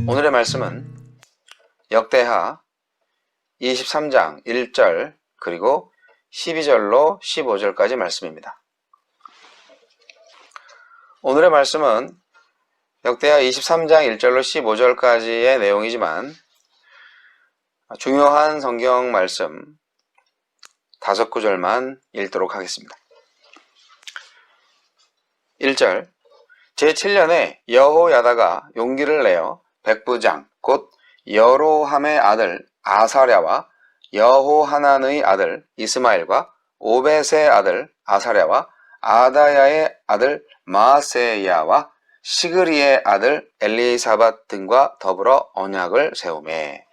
오늘의 말씀은 역대하 23장 1절 그리고 12절로 15절까지 말씀입니다. 오늘의 말씀은 역대하 23장 1절로 15절까지의 내용이지만 중요한 성경 말씀 5구절만 읽도록 하겠습니다. 1절 제7년에 여호야다가 용기를 내어 백부장 곧 여로함의 아들 아사랴와 여호하난의 아들 이스마엘과 오벳의 아들 아사랴와 아다야의 아들 마아세야와 시그리의 아들 엘리사밧 등과 더불어 언약을 세우매.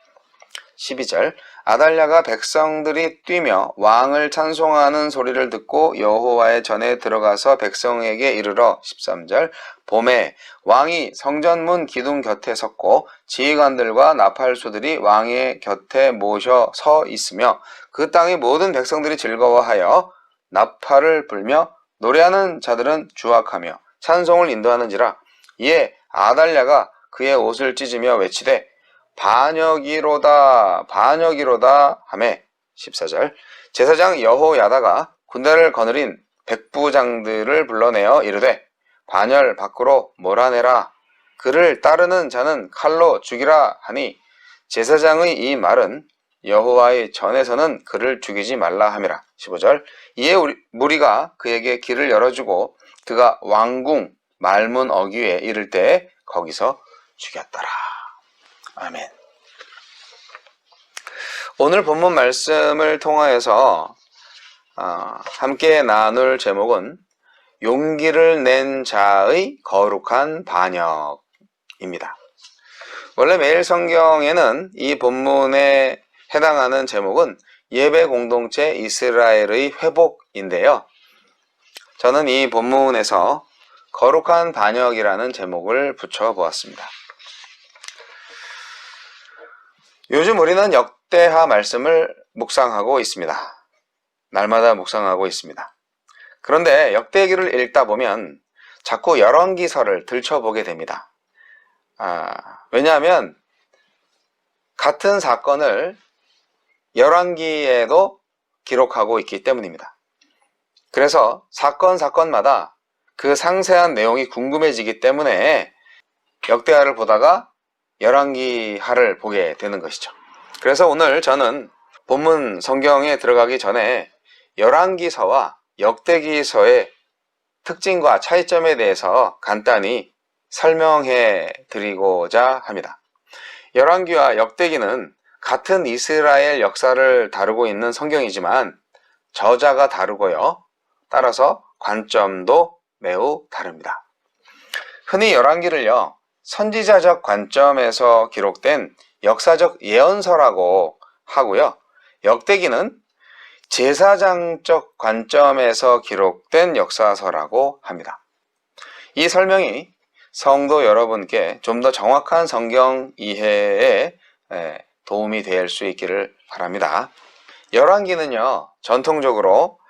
12절 아달랴가 백성들이 뛰며 왕을 찬송하는 소리를 듣고 여호와의 전에 들어가서 백성에게 이르러 13절 봄에 왕이 성전문 기둥 곁에 섰고 지휘관들과 나팔수들이 왕의 곁에 모셔 서 있으며 그 땅의 모든 백성들이 즐거워하여 나팔을 불며 노래하는 자들은 주악하며 찬송을 인도하는지라. 이에 아달랴가 그의 옷을 찢으며 외치되 반역이로다 반역이로다 하매. 14절 제사장 여호야다가 군대를 거느린 백부장들을 불러내어 이르되 반열 밖으로 몰아내라. 그를 따르는 자는 칼로 죽이라 하니 제사장의 이 말은 여호와의 전에서는 그를 죽이지 말라 함이라. 15절 이에 무리가 그에게 길을 열어주고 그가 왕궁 말문 어귀에 이를 때 거기서 죽였더라. 아멘. 오늘 본문 말씀을 통하여서 함께 나눌 제목은 용기를 낸 자의 거룩한 반역입니다. 원래 매일 성경에는 이 본문에 해당하는 제목은 예배 공동체 이스라엘의 회복인데요. 저는 이 본문에서 거룩한 반역이라는 제목을 붙여보았습니다. 요즘 우리는 역대하 말씀을 묵상하고 있습니다. 날마다 묵상하고 있습니다. 그런데 역대기를 읽다 보면 자꾸 열왕기서를 들춰보게 됩니다. 왜냐하면 같은 사건을 열왕기에도 기록하고 있기 때문입니다. 그래서 사건마다 그 상세한 내용이 궁금해지기 때문에 역대하를 보다가 열왕기하를 보게 되는 것이죠. 그래서 오늘 저는 본문 성경에 들어가기 전에 열왕기서와 역대기서의 특징과 차이점에 대해서 간단히 설명해 드리고자 합니다. 열왕기와 역대기는 같은 이스라엘 역사를 다루고 있는 성경이지만 저자가 다르고요. 따라서 관점도 매우 다릅니다. 흔히 열왕기를요. 선지자적 관점에서 기록된 역사적 예언서라고 하고요. 역대기는 제사장적 관점에서 기록된 역사서라고 합니다. 이 설명이 성도 여러분께 좀 더 정확한 성경 이해에 도움이 될 수 있기를 바랍니다. 열왕기는요. 전통적으로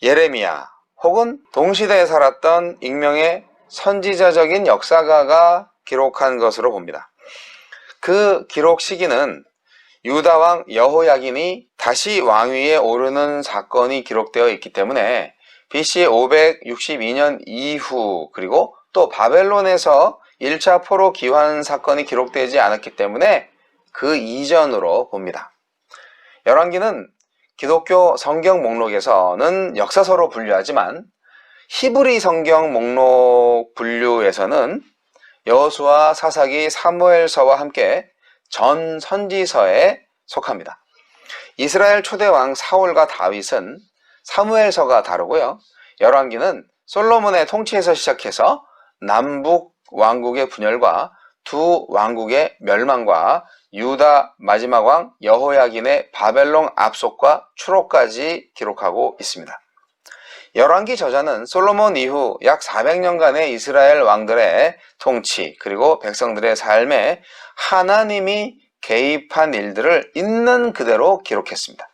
예레미야 혹은 동시대에 살았던 익명의 선지자적인 역사가가 기록한 것으로 봅니다. 그 기록 시기는 유다왕 여호야긴이 다시 왕위에 오르는 사건이 기록되어 있기 때문에 BC 562년 이후 그리고 또 바벨론에서 1차 포로 귀환 사건이 기록되지 않았기 때문에 그 이전으로 봅니다. 열왕기는 기독교 성경 목록에서는 역사서로 분류하지만 히브리 성경 목록 분류에서는 여호수아, 사사기, 사무엘서와 함께 전 선지서에 속합니다. 이스라엘 초대왕 사울과 다윗은 사무엘서가 다르고요. 열왕기는 솔로몬의 통치에서 시작해서 남북 왕국의 분열과 두 왕국의 멸망과 유다 마지막 왕 여호야긴의 바벨론 압속과 추로까지 기록하고 있습니다. 열왕기 저자는 솔로몬 이후 약 400년간의 이스라엘 왕들의 통치 그리고 백성들의 삶에 하나님이 개입한 일들을 있는 그대로 기록했습니다.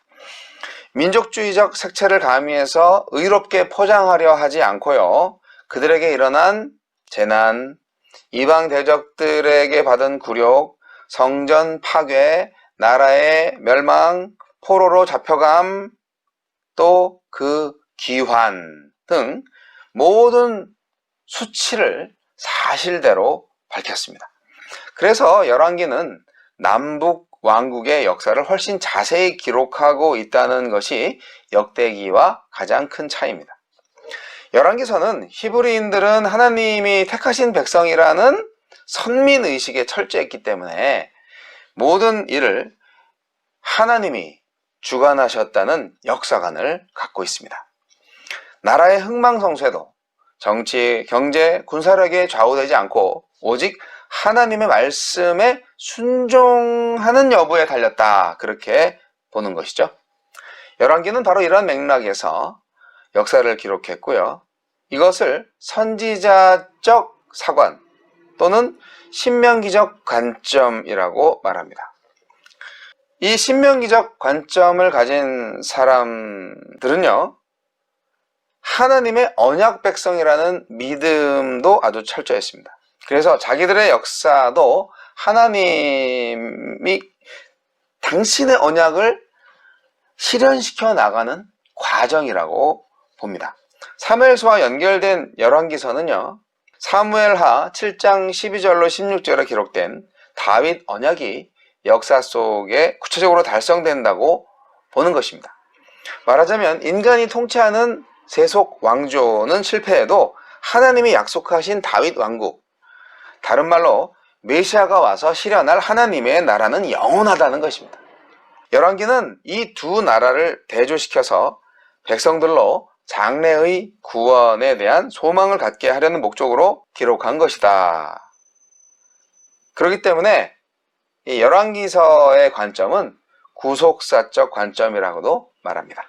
민족주의적 색채를 가미해서 의롭게 포장하려 하지 않고요. 그들에게 일어난 재난, 이방 대적들에게 받은 굴욕, 성전 파괴, 나라의 멸망, 포로로 잡혀감, 또 그 기환 등 모든 수치를 사실대로 밝혔습니다. 그래서 열왕기는 남북 왕국의 역사를 훨씬 자세히 기록하고 있다는 것이 역대기와 가장 큰 차이입니다. 열왕기서는 히브리인들은 하나님이 택하신 백성이라는 선민의식에 철저했기 때문에 모든 일을 하나님이 주관하셨다는 역사관을 갖고 있습니다. 나라의 흥망성쇠도 정치, 경제, 군사력에 좌우되지 않고 오직 하나님의 말씀에 순종하는 여부에 달렸다, 그렇게 보는 것이죠. 열왕기는 바로 이런 맥락에서 역사를 기록했고요. 이것을 선지자적 사관 또는 신명기적 관점이라고 말합니다. 이 신명기적 관점을 가진 사람들은요, 하나님의 언약 백성이라는 믿음도 아주 철저했습니다. 그래서 자기들의 역사도 하나님이 당신의 언약을 실현시켜 나가는 과정이라고 봅니다. 사무엘서와 연결된 열왕기서는요, 사무엘하 7장 12절로 16절에 기록된 다윗 언약이 역사 속에 구체적으로 달성된다고 보는 것입니다. 말하자면 인간이 통치하는 세속 왕조는 실패해도 하나님이 약속하신 다윗 왕국, 다른 말로 메시아가 와서 실현할 하나님의 나라는 영원하다는 것입니다. 열왕기는 이 두 나라를 대조시켜서 백성들로 장래의 구원에 대한 소망을 갖게 하려는 목적으로 기록한 것이다. 그렇기 때문에 이 열왕기서의 관점은 구속사적 관점이라고도 말합니다.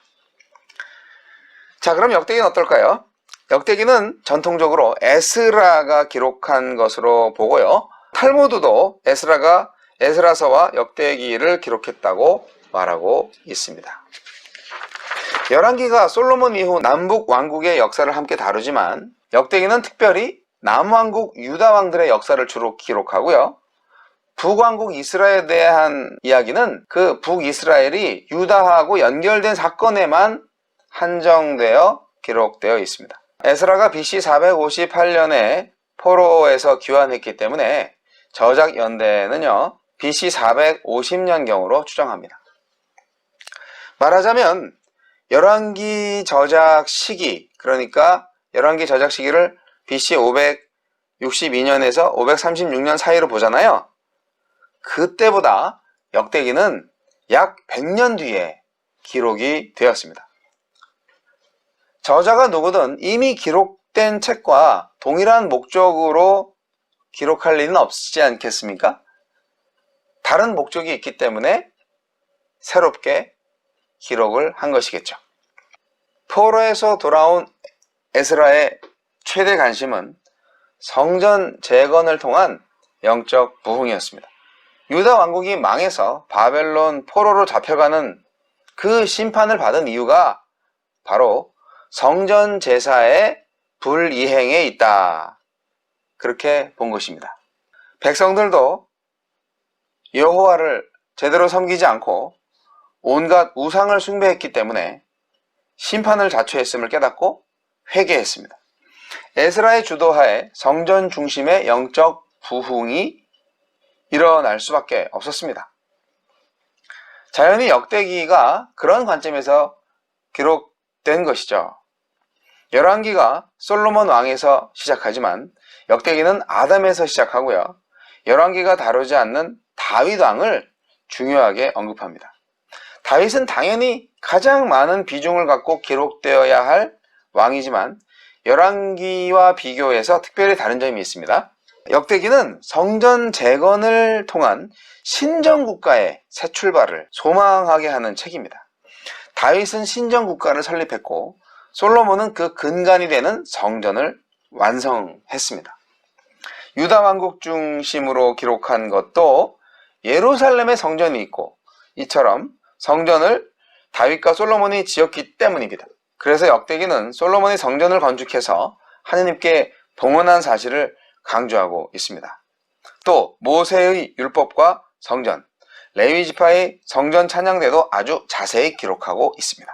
자, 그럼 역대기는 어떨까요? 역대기는 전통적으로 에스라가 기록한 것으로 보고요. 탈무드도 에스라가 에스라서와 역대기를 기록했다고 말하고 있습니다. 열왕기가 솔로몬 이후 남북 왕국의 역사를 함께 다루지만 역대기는 특별히 남왕국 유다 왕들의 역사를 주로 기록하고요. 북왕국 이스라엘에 대한 이야기는 그 북이스라엘이 유다하고 연결된 사건에만 한정되어 기록되어 있습니다. 에스라가 BC 458년에 포로에서 귀환했기 때문에 저작 연대는요, BC 450년경으로 추정합니다. 말하자면 열왕기 저작 시기, 그러니까 열왕기 저작 시기를 BC 562년에서 536년 사이로 보잖아요. 그때보다 역대기는 약 100년 뒤에 기록이 되었습니다. 저자가 누구든 이미 기록된 책과 동일한 목적으로 기록할 리는 없지 않겠습니까? 다른 목적이 있기 때문에 새롭게 기록을 한 것이겠죠. 포로에서 돌아온 에스라의 최대 관심은 성전 재건을 통한 영적 부흥이었습니다. 유다 왕국이 망해서 바벨론 포로로 잡혀가는 그 심판을 받은 이유가 바로 성전 제사의 불이행에 있다, 그렇게 본 것입니다. 백성들도 여호와를 제대로 섬기지 않고 온갖 우상을 숭배했기 때문에 심판을 자초했음을 깨닫고 회개했습니다. 에스라의 주도하에 성전 중심의 영적 부흥이 일어날 수밖에 없었습니다. 자연히 역대기가 그런 관점에서 기록된 것이죠. 열왕기가 솔로몬 왕에서 시작하지만 역대기는 아담에서 시작하고요. 열왕기가 다루지 않는 다윗 왕을 중요하게 언급합니다. 다윗은 당연히 가장 많은 비중을 갖고 기록되어야 할 왕이지만 열왕기와 비교해서 특별히 다른 점이 있습니다. 역대기는 성전 재건을 통한 신정국가의 새 출발을 소망하게 하는 책입니다. 다윗은 신정국가를 설립했고 솔로몬은 그 근간이 되는 성전을 완성했습니다. 유다 왕국 중심으로 기록한 것도 예루살렘에 성전이 있고 이처럼 성전을 다윗과 솔로몬이 지었기 때문입니다. 그래서 역대기는 솔로몬이 성전을 건축해서 하느님께 봉헌한 사실을 강조하고 있습니다. 또 모세의 율법과 성전, 레위지파의 성전 찬양대도 아주 자세히 기록하고 있습니다.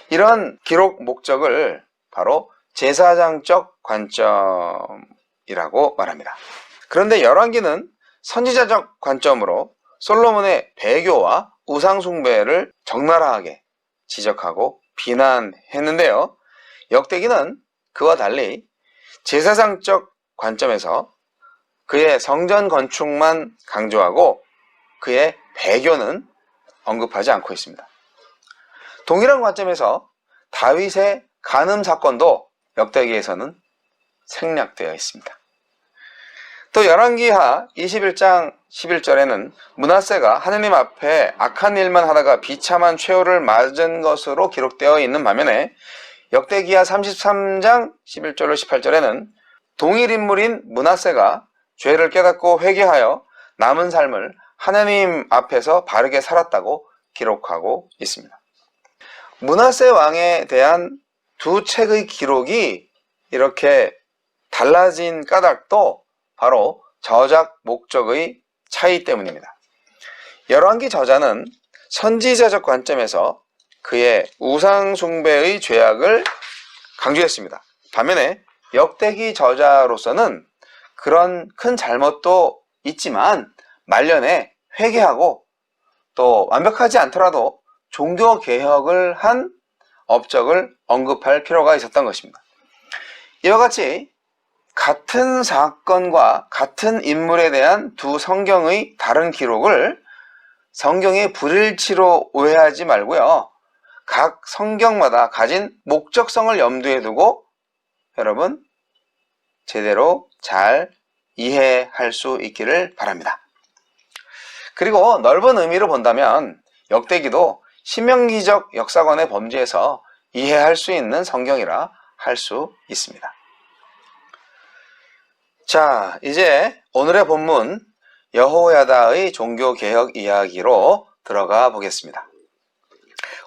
이런 기록 목적을 바로 제사장적 관점이라고 말합니다. 그런데 열왕기는 선지자적 관점으로 솔로몬의 배교와 우상숭배를 적나라하게 지적하고 비난했는데요. 역대기는 그와 달리 제사장적 관점에서 그의 성전 건축만 강조하고 그의 배교는 언급하지 않고 있습니다. 동일한 관점에서 다윗의 간음 사건도 역대기에서는 생략되어 있습니다. 또 열왕기하 21장 11절에는 므낫세가 하느님 앞에 악한 일만 하다가 비참한 최후를 맞은 것으로 기록되어 있는 반면에 역대기하 33장 11절로 18절에는 동일 인물인 므낫세가 죄를 깨닫고 회개하여 남은 삶을 하나님 앞에서 바르게 살았다고 기록하고 있습니다. 므낫세 왕에 대한 두 책의 기록이 이렇게 달라진 까닭도 바로 저작 목적의 차이 때문입니다. 열왕기 저자는 선지자적 관점에서 그의 우상 숭배의 죄악을 강조했습니다. 반면에 역대기 저자로서는 그런 큰 잘못도 있지만 말년에 회개하고 또 완벽하지 않더라도 종교 개혁을 한 업적을 언급할 필요가 있었던 것입니다. 이와 같이 같은 사건과 같은 인물에 대한 두 성경의 다른 기록을 성경의 불일치로 오해하지 말고요. 각 성경마다 가진 목적성을 염두에 두고 여러분 제대로 잘 이해할 수 있기를 바랍니다. 그리고 넓은 의미로 본다면 역대기도 신명기적 역사관의 범주에서 이해할 수 있는 성경이라 할 수 있습니다. 자, 이제 오늘의 본문 여호야다의 종교개혁 이야기로 들어가 보겠습니다.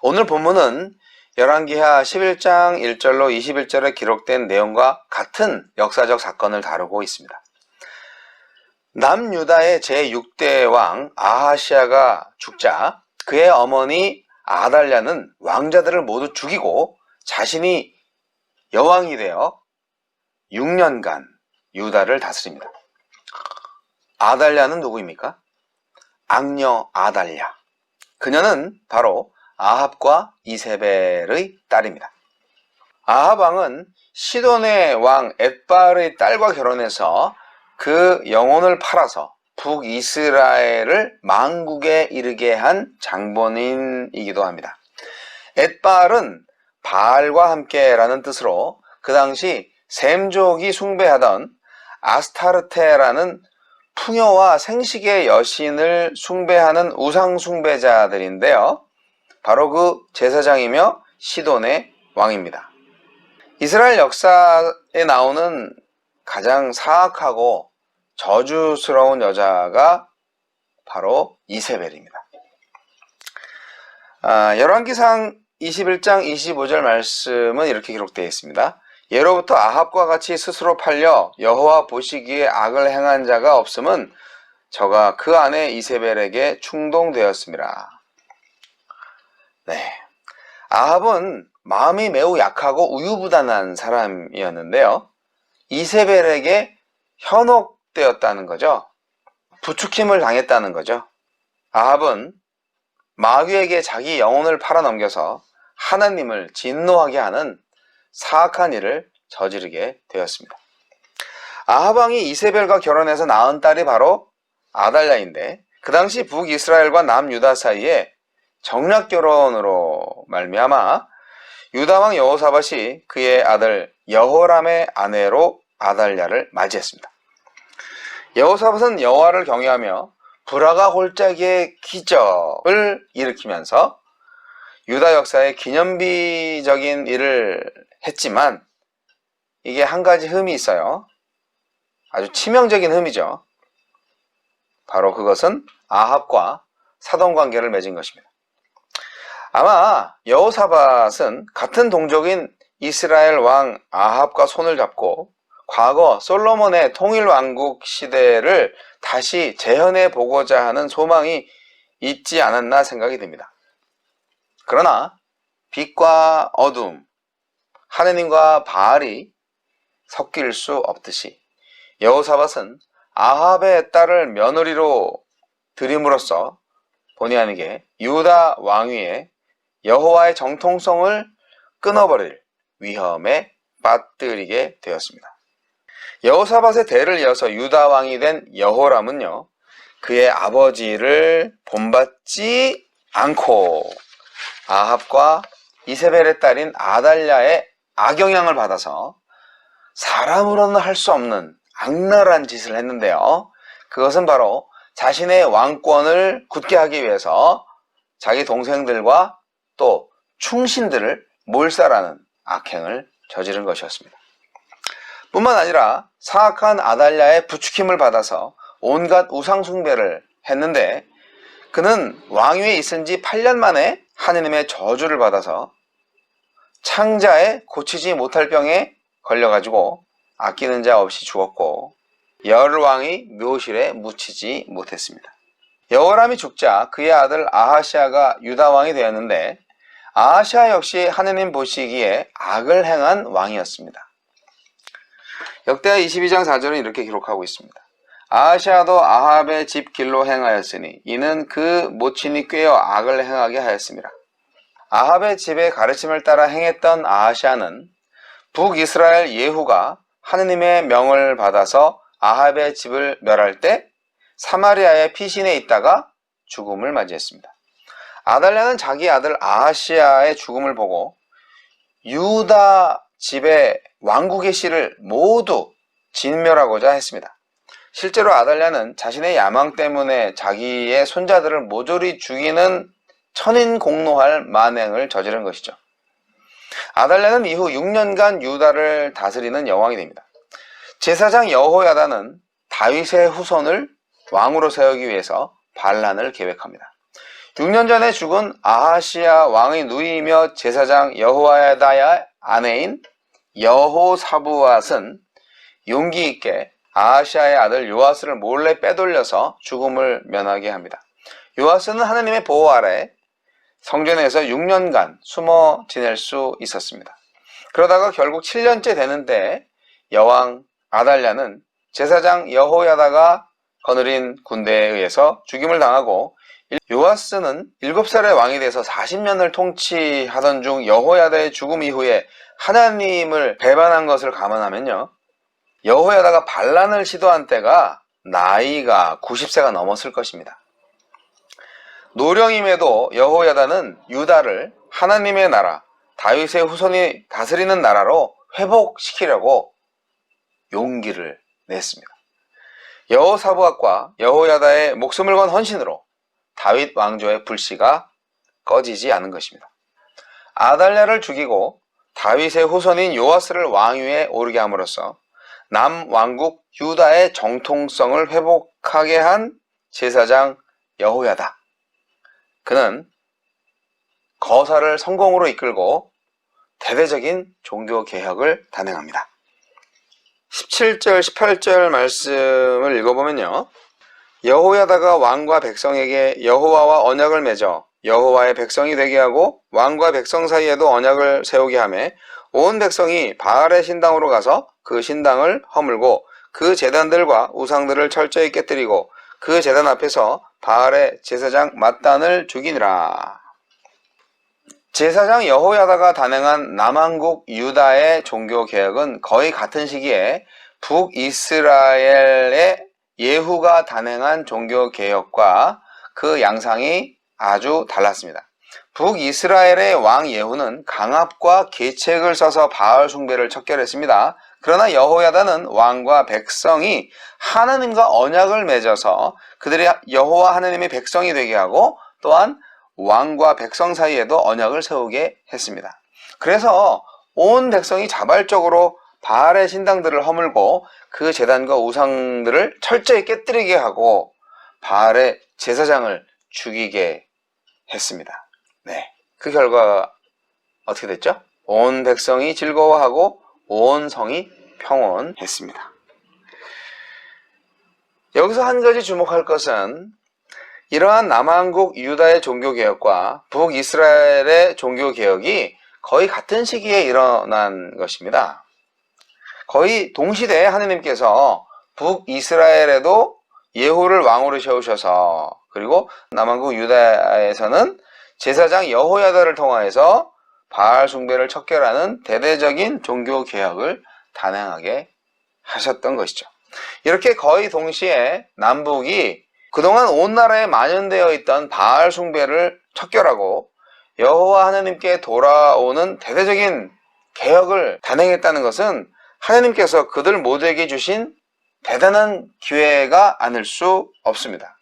오늘 본문은 열왕기하 11장 1절로 21절에 기록된 내용과 같은 역사적 사건을 다루고 있습니다. 남유다의 제6대 왕 아하시아가 죽자 그의 어머니 아달랴는 왕자들을 모두 죽이고 자신이 여왕이 되어 6년간 유다를 다스립니다. 아달랴는 누구입니까? 악녀 아달랴. 그녀는 바로 아합과 이세벨의 딸입니다. 아합 왕은 시돈의 왕 엣바알의 딸과 결혼해서 그 영혼을 팔아서 북이스라엘을 망국에 이르게 한 장본인이기도 합니다. 엣바알은 바알과 함께라는 뜻으로 그 당시 셈족이 숭배하던 아스타르테라는 풍요와 생식의 여신을 숭배하는 우상 숭배자들인데요. 바로 그 제사장이며 시돈의 왕입니다. 이스라엘 역사에 나오는 가장 사악하고 저주스러운 여자가 바로 이세벨입니다. 열왕기상 21장 25절 말씀은 이렇게 기록되어 있습니다. 예로부터 아합과 같이 스스로 팔려 여호와 보시기에 악을 행한 자가 없음은 저가 그 아내 이세벨에게 충동되었습니다. 네, 아합은 마음이 매우 약하고 우유부단한 사람이었는데요. 이세벨에게 현혹되었다는 거죠. 부추김을 당했다는 거죠. 아합은 마귀에게 자기 영혼을 팔아넘겨서 하나님을 진노하게 하는 사악한 일을 저지르게 되었습니다. 아합 왕이 이세벨과 결혼해서 낳은 딸이 바로 아달랴인데 그 당시 북이스라엘과 남유다 사이에 정략 결혼으로 말미암아 유다 왕 여호사밧이 그의 아들 여호람의 아내로 아달랴를 맞이했습니다. 여호사밧은 여호와를 경외하며 브라가 골짜기의 기적을 일으키면서 유다 역사의 기념비적인 일을 했지만 이게 한 가지 흠이 있어요. 아주 치명적인 흠이죠. 바로 그것은 아합과 사돈관계를 맺은 것입니다. 아마 여호사밧은 같은 동족인 이스라엘 왕 아합과 손을 잡고 과거 솔로몬의 통일왕국 시대를 다시 재현해 보고자 하는 소망이 있지 않았나 생각이 듭니다. 그러나 빛과 어둠, 하느님과 바알이 섞일 수 없듯이 여호사밧은 아합의 딸을 며느리로 들임으로써 본의 아니게 유다 왕위에 여호와의 정통성을 끊어버릴 위험에 빠뜨리게 되었습니다. 여호사밧의 대를 이어서 유다 왕이 된 여호람은요, 그의 아버지를 본받지 않고 아합과 이세벨의 딸인 아달랴의 악영향을 받아서 사람으로는 할 수 없는 악랄한 짓을 했는데요. 그것은 바로 자신의 왕권을 굳게 하기 위해서 자기 동생들과 또 충신들을 몰살하는 악행을 저지른 것이었습니다. 뿐만 아니라 사악한 아달랴의 부추김을 받아서 온갖 우상숭배를 했는데, 그는 왕위에 있은 지 8년 만에 하느님의 저주를 받아서 창자에 고치지 못할 병에 걸려가지고 아끼는 자 없이 죽었고, 열왕이 묘실에 묻히지 못했습니다. 여호람이 죽자 그의 아들 아하시아가 유다 왕이 되었는데, 아하시아 역시 하느님 보시기에 악을 행한 왕이었습니다. 역대하 22장 4절은 이렇게 기록하고 있습니다. 아하시아도 아합의 집 길로 행하였으니 이는 그 모친이 꾀어 악을 행하게 하였습니다. 아합의 집의 가르침을 따라 행했던 아하시아는 북이스라엘 예후가 하느님의 명을 받아서 아합의 집을 멸할 때 사마리아의 피신에 있다가 죽음을 맞이했습니다. 아달랴는 자기 아들 아하시아의 죽음을 보고 유다 집의 왕국의 씨를 모두 진멸하고자 했습니다. 실제로 아달랴는 자신의 야망 때문에 자기의 손자들을 모조리 죽이는 천인공노할 만행을 저지른 것이죠. 아달랴는 이후 6년간 유다를 다스리는 여왕이 됩니다. 제사장 여호야다는 다윗의 후손을 왕으로 세우기 위해서 반란을 계획합니다. 6년 전에 죽은 아하시아 왕의 누이이며 제사장 여호야다의 아내인 여호사부앗은 용기 있게 아하시아의 아들 요아스를 몰래 빼돌려서 죽음을 면하게 합니다. 요아스는 하느님의 보호 아래 성전에서 6년간 숨어 지낼 수 있었습니다. 그러다가 결국 7년째 되는데 여왕 아달랴는 제사장 여호야다가 거느린 군대에 의해서 죽임을 당하고, 요아스는 7살의 왕이 돼서 40년을 통치하던 중 여호야다의 죽음 이후에 하나님을 배반한 것을 감안하면요, 여호야다가 반란을 시도한 때가 나이가 90세가 넘었을 것입니다. 노령임에도 여호야다는 유다를 하나님의 나라, 다윗의 후손이 다스리는 나라로 회복시키려고 용기를 냈습니다. 여호사부앗과 여호야다의 목숨을 건 헌신으로 다윗 왕조의 불씨가 꺼지지 않은 것입니다. 아달랴를 죽이고 다윗의 후손인 요아스를 왕위에 오르게 함으로써 남왕국 유다의 정통성을 회복하게 한 제사장 여호야다. 그는 거사를 성공으로 이끌고 대대적인 종교개혁을 단행합니다. 17절, 18절 말씀을 읽어보면요, 여호야다가 왕과 백성에게 여호와와 언약을 맺어 여호와의 백성이 되게 하고 왕과 백성 사이에도 언약을 세우게 하며 온 백성이 바알의 신당으로 가서 그 신당을 허물고 그 제단들과 우상들을 철저히 깨뜨리고 그 제단 앞에서 바알의 제사장 맏단을 죽이니라. 제사장 여호야다가 단행한 남왕국 유다의 종교개혁은 거의 같은 시기에 북이스라엘의 예후가 단행한 종교개혁과 그 양상이 아주 달랐습니다. 북이스라엘의 왕 예후는 강압과 계책을 써서 바알 숭배를 척결했습니다. 그러나 여호야다는 왕과 백성이 하나님과 언약을 맺어서 그들이 여호와 하나님의 백성이 되게 하고, 또한 왕과 백성 사이에도 언약을 세우게 했습니다. 그래서 온 백성이 자발적으로 바알의 신당들을 허물고 그 제단과 우상들을 철저히 깨뜨리게 하고 바알의 제사장을 죽이게 했습니다. 네, 그 결과가 어떻게 됐죠? 온 백성이 즐거워하고 온 성이 평온했습니다. 여기서 한 가지 주목할 것은 이러한 남한국 유다의 종교개혁과 북이스라엘의 종교개혁이 거의 같은 시기에 일어난 것입니다. 거의 동시대에 하느님께서 북이스라엘에도 예후를 왕으로 세우셔서, 그리고 남한국 유다에서는 제사장 여호야다를 통하여서 바알 숭배를 척결하는 대대적인 종교개혁을 단행하게 하셨던 것이죠. 이렇게 거의 동시에 남북이 그동안 온 나라에 만연되어 있던 바알 숭배를 척결하고 여호와 하나님께 돌아오는 대대적인 개혁을 단행했다는 것은 하나님께서 그들 모두에게 주신 대단한 기회가 아닐 수 없습니다.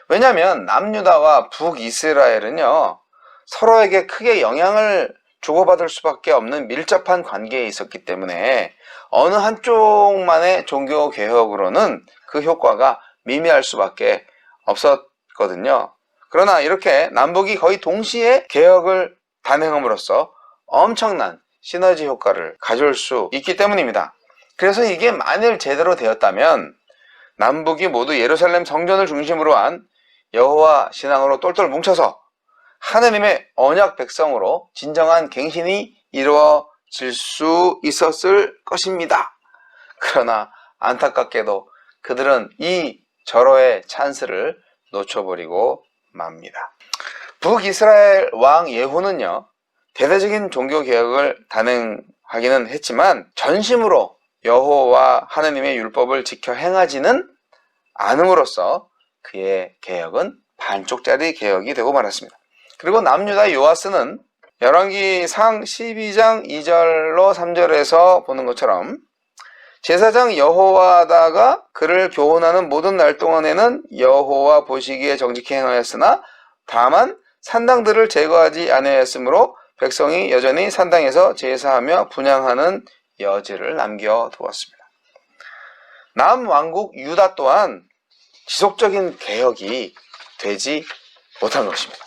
왜냐하면 남유다와 북이스라엘은요, 서로에게 크게 영향을 주고받을 수밖에 없는 밀접한 관계에 있었기 때문에 어느 한쪽만의 종교 개혁으로는 그 효과가 미미할 수밖에 없었거든요. 그러나 이렇게 남북이 거의 동시에 개혁을 단행함으로써 엄청난 시너지 효과를 가져올 수 있기 때문입니다. 그래서 이게 만일 제대로 되었다면 남북이 모두 예루살렘 성전을 중심으로 한 여호와 신앙으로 똘똘 뭉쳐서 하느님의 언약 백성으로 진정한 갱신이 이루어질 수 있었을 것입니다. 그러나 안타깝게도 그들은 이 절호의 찬스를 놓쳐버리고 맙니다. 북이스라엘 왕 예후는요, 대대적인 종교개혁을 단행하기는 했지만 전심으로 여호와 하느님의 율법을 지켜 행하지는 않음으로써 그의 개혁은 반쪽짜리 개혁이 되고 말았습니다. 그리고 남유다 요아스는 열왕기상 12장 2절로 3절에서 보는 것처럼 제사장 여호야다가 그를 교훈하는 모든 날 동안에는 여호와 보시기에 정직히 행하였으나 다만 산당들을 제거하지 아니하였으므로 백성이 여전히 산당에서 제사하며 분향하는 여지를 남겨두었습니다. 남왕국 유다 또한 지속적인 개혁이 되지 못한 것입니다.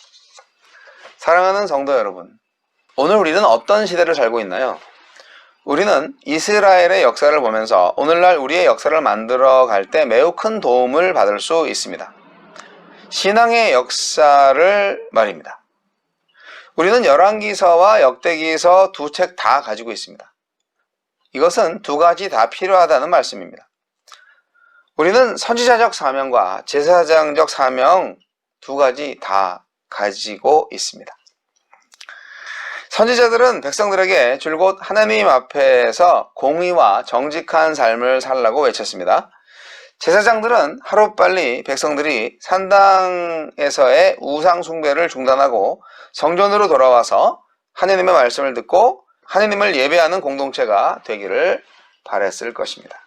사랑하는 성도 여러분, 오늘 우리는 어떤 시대를 살고 있나요? 우리는 이스라엘의 역사를 보면서 오늘날 우리의 역사를 만들어 갈 때 매우 큰 도움을 받을 수 있습니다. 신앙의 역사를 말입니다. 우리는 열왕기서와 역대기서 두 책 다 가지고 있습니다. 이것은 두 가지 다 필요하다는 말씀입니다. 우리는 선지자적 사명과 제사장적 사명 두 가지 다 가지고 있습니다. 선지자들은 백성들에게 줄곧 하나님 앞에서 공의와 정직한 삶을 살라고 외쳤습니다. 제사장들은 하루빨리 백성들이 산당에서의 우상 숭배를 중단하고 성전으로 돌아와서 하나님의 말씀을 듣고 하나님을 예배하는 공동체가 되기를 바랬을 것입니다.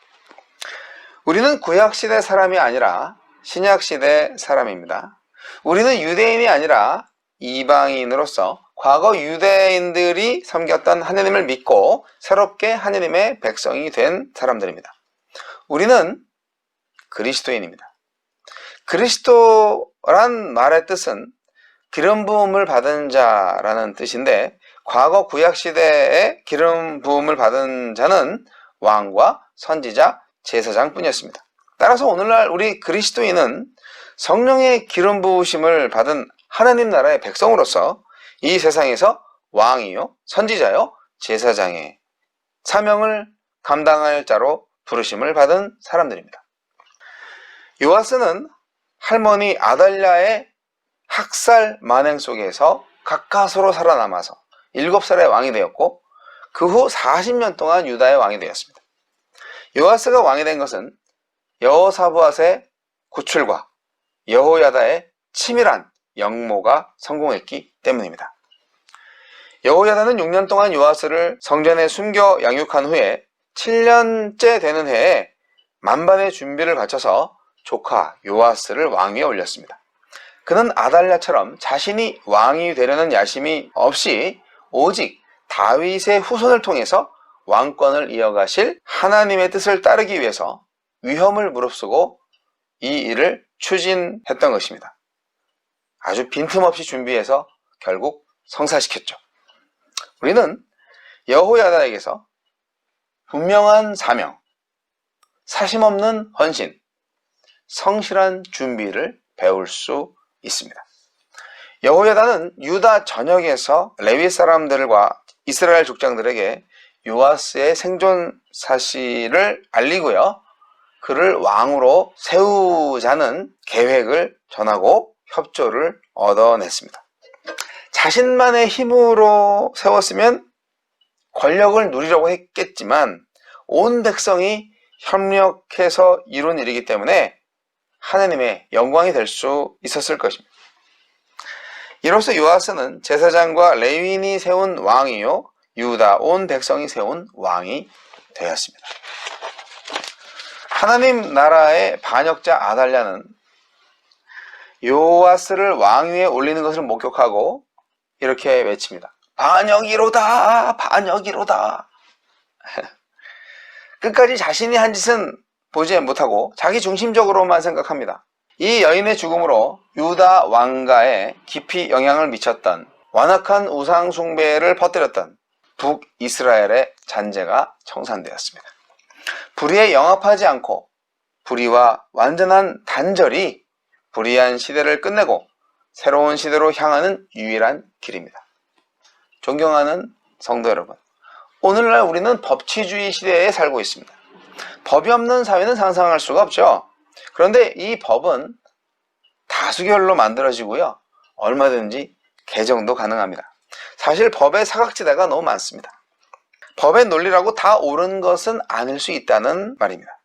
우리는 구약시대 사람이 아니라 신약시대 사람입니다. 우리는 유대인이 아니라 이방인으로서 과거 유대인들이 섬겼던 하나님을 믿고 새롭게 하나님의 백성이 된 사람들입니다. 우리는 그리스도인입니다. 그리스도란 말의 뜻은 기름 부음을 받은 자라는 뜻인데, 과거 구약시대에 기름 부음을 받은 자는 왕과 선지자, 제사장뿐이었습니다. 따라서 오늘날 우리 그리스도인은 성령의 기름 부으심을 받은 하나님 나라의 백성으로서 이 세상에서 왕이요, 선지자요, 제사장의 사명을 감당할 자로 부르심을 받은 사람들입니다. 요아스는 할머니 아달랴의 학살 만행 속에서 가까스로 살아남아서 7살의 왕이 되었고 그 후 40년 동안 유다의 왕이 되었습니다. 요아스가 왕이 된 것은 여호사밧의 구출과 여호야다의 치밀한 역모가 성공했기 때문입니다. 여호야다는 6년 동안 요아스를 성전에 숨겨 양육한 후에 7년째 되는 해에 만반의 준비를 갖춰서 조카 요아스를 왕위에 올렸습니다. 그는 아달랴처럼 자신이 왕이 되려는 야심이 없이 오직 다윗의 후손을 통해서 왕권을 이어가실 하나님의 뜻을 따르기 위해서 위험을 무릅쓰고 이 일을 추진했던 것입니다. 아주 빈틈없이 준비해서 결국 성사시켰죠. 우리는 여호야다에게서 분명한 사명, 사심없는 헌신, 성실한 준비를 배울 수 있습니다. 여호야다는 유다 전역에서 레위 사람들과 이스라엘 족장들에게 요아스의 생존 사실을 알리고요, 그를 왕으로 세우자는 계획을 전하고 협조를 얻어냈습니다. 자신만의 힘으로 세웠으면 권력을 누리려고 했겠지만 온 백성이 협력해서 이룬 일이기 때문에 하나님의 영광이 될 수 있었을 것입니다. 이로써 요아스는 제사장과 레위인이 세운 왕이요 유다 온 백성이 세운 왕이 되었습니다. 하나님 나라의 반역자 아달랴는 요아스를 왕위에 올리는 것을 목격하고 이렇게 외칩니다. 반역이로다, 반역이로다. 끝까지 자신이 한 짓은 보지 못하고 자기 중심적으로만 생각합니다. 이 여인의 죽음으로 유다 왕가에 깊이 영향을 미쳤던, 완악한 우상 숭배를 퍼뜨렸던 북이스라엘의 잔재가 청산되었습니다. 불의에 영합하지 않고 불의와 완전한 단절이 불의한 시대를 끝내고 새로운 시대로 향하는 유일한 길입니다. 존경하는 성도 여러분, 오늘날 우리는 법치주의 시대에 살고 있습니다. 법이 없는 사회는 상상할 수가 없죠. 그런데 이 법은 다수결로 만들어지고요, 얼마든지 개정도 가능합니다. 사실 법의 사각지대가 너무 많습니다. 법의 논리라고 다 옳은 것은 아닐 수 있다는 말입니다.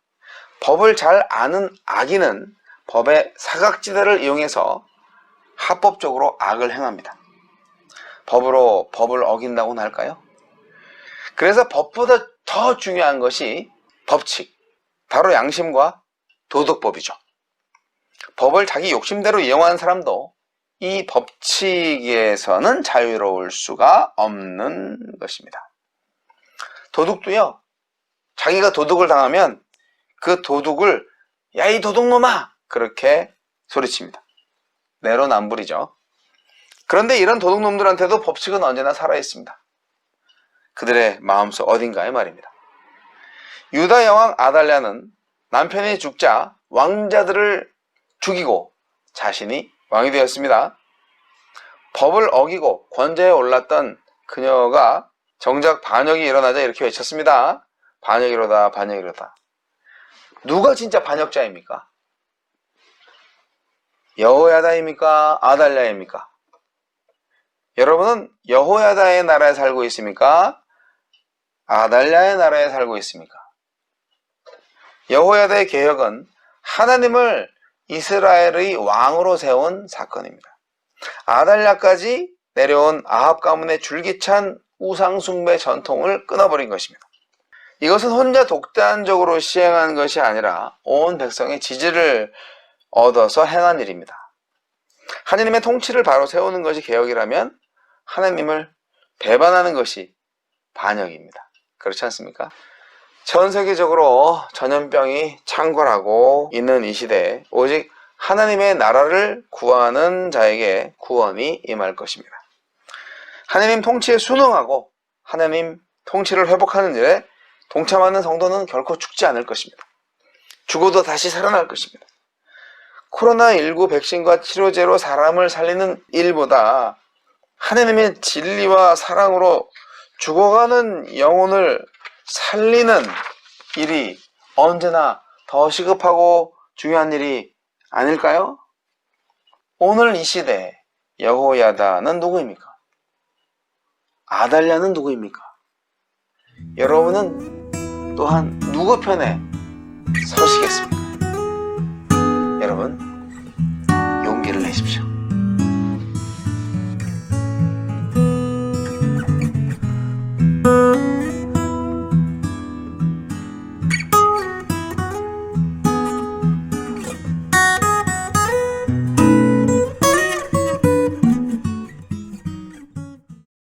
법을 잘 아는 악인은 법의 사각지대를 이용해서 합법적으로 악을 행합니다. 법으로 법을 어긴다고는 할까요? 그래서 법보다 더 중요한 것이 법칙, 바로 양심과 도덕법이죠. 법을 자기 욕심대로 이용하는 사람도 이 법칙에서는 자유로울 수가 없는 것입니다. 도둑도요, 자기가 도둑을 당하면 그 도둑을 야, 이 도둑놈아! 그렇게 소리칩니다. 내로남불이죠. 그런데 이런 도둑놈들한테도 법칙은 언제나 살아있습니다. 그들의 마음속 어딘가에 말입니다. 유다 여왕 아달랴는 남편이 죽자 왕자들을 죽이고 자신이 왕이 되었습니다. 법을 어기고 권좌에 올랐던 그녀가 정작 반역이 일어나자 이렇게 외쳤습니다. 반역이로다, 반역이로다. 누가 진짜 반역자입니까? 여호야다입니까? 아달랴입니까? 여러분은 여호야다의 나라에 살고 있습니까? 아달랴의 나라에 살고 있습니까? 여호야다의 개혁은 하나님을 이스라엘의 왕으로 세운 사건입니다. 아달랴까지 내려온 아합 가문의 줄기찬 우상숭배 전통을 끊어버린 것입니다. 이것은 혼자 독단적으로 시행한 것이 아니라 온 백성의 지지를 얻어서 행한 일입니다. 하나님의 통치를 바로 세우는 것이 개혁이라면 하나님을 배반하는 것이 반역입니다. 그렇지 않습니까? 전 세계적으로 전염병이 창궐하고 있는 이 시대에 오직 하나님의 나라를 구하는 자에게 구원이 임할 것입니다. 하나님 통치에 순응하고 하나님 통치를 회복하는 일에 동참하는 성도는 결코 죽지 않을 것입니다. 죽어도 다시 살아날 것입니다. 코로나19 백신과 치료제로 사람을 살리는 일보다 하나님의 진리와 사랑으로 죽어가는 영혼을 살리는 일이 언제나 더 시급하고 중요한 일이 아닐까요? 오늘 이 시대에 여호야다는 누구입니까? 아달랴는 누구입니까? 여러분은 또한 누구 편에 서시겠습니까?